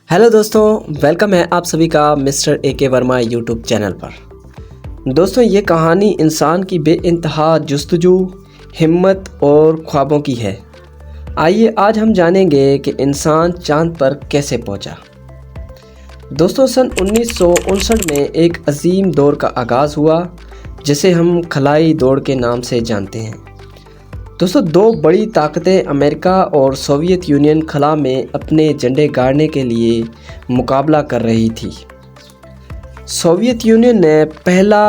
Hello दोस्तों, welcome है आप सभी का mister AK Verma YouTube channel पर। दोस्तों, ये कहानी इंसान की बेइंतहा जुस्तजू, हिम्मत और ख्वाबों की है। आइए आज हम जानेंगे कि इंसान चांद पर कैसे पहुंचा। दोस्तों, सन 1959 में एक अजीम दौर का आगाज़ हुआ जिसे हम खलाई दौड़ के नाम से जानते हैं। दोस्तों, दो बड़ी ताकतें अमेरिका और सोवियत यूनियन खला में अपने झंडे गाड़ने के लिए मुकाबला कर रही थी। सोवियत यूनियन ने पहला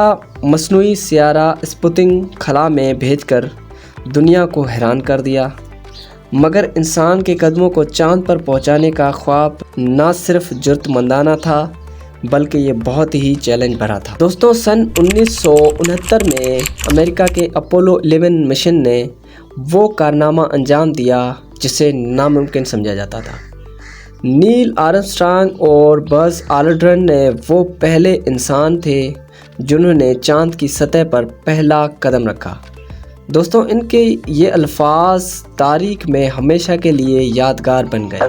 मसनूई सियारा स्पुतनिक खला में भेजकर दुनिया को हैरान कर दिया, मगर इंसान के कदमों को चांद पर पहुंचाने का ख्वाब न सिर्फ जुर्तमंदाना था बल्कि ये बहुत ही चैलेंज भरा था। दोस्तों, सन 1969 में अमेरिका के अपोलो 11 मिशन ने वो कारनामा अंजाम दिया जिसे नामुमकिन समझा जाता था। नील आर्मस्ट्रांग और बज़ ऑल्ड्रिन ने वो पहले इंसान थे जिन्होंने चांद की सतह पर पहला कदम रखा। दोस्तों, इनके ये अल्फाज तारीख में हमेशा के लिए यादगार बन गए।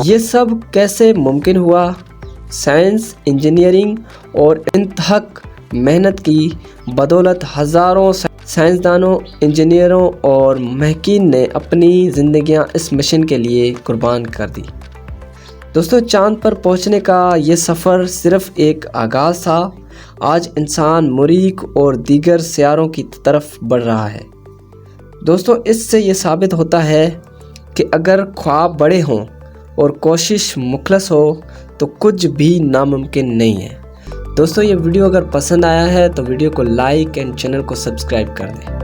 ये सब कैसे मुमकिन हुआ? साइंस, इंजीनियरिंग और इंतहक मेहनत की बदौलत हज़ारों साइंसदानों, इंजीनियरों और महकीन ने अपनी ज़िंदगियां इस मिशन के लिए कुर्बान कर दी। दोस्तों, चांद पर पहुंचने का ये सफ़र सिर्फ एक आगाज़ था। आज इंसान मरीख और दीगर सियारों की तरफ बढ़ रहा है। दोस्तों, इससे ये साबित होता है कि अगर ख्वाब बड़े हों और कोशिश मुखलस हो तो कुछ भी नामुमकिन नहीं है। दोस्तों, ये वीडियो अगर पसंद आया है तो वीडियो को लाइक एंड चैनल को सब्सक्राइब कर दें।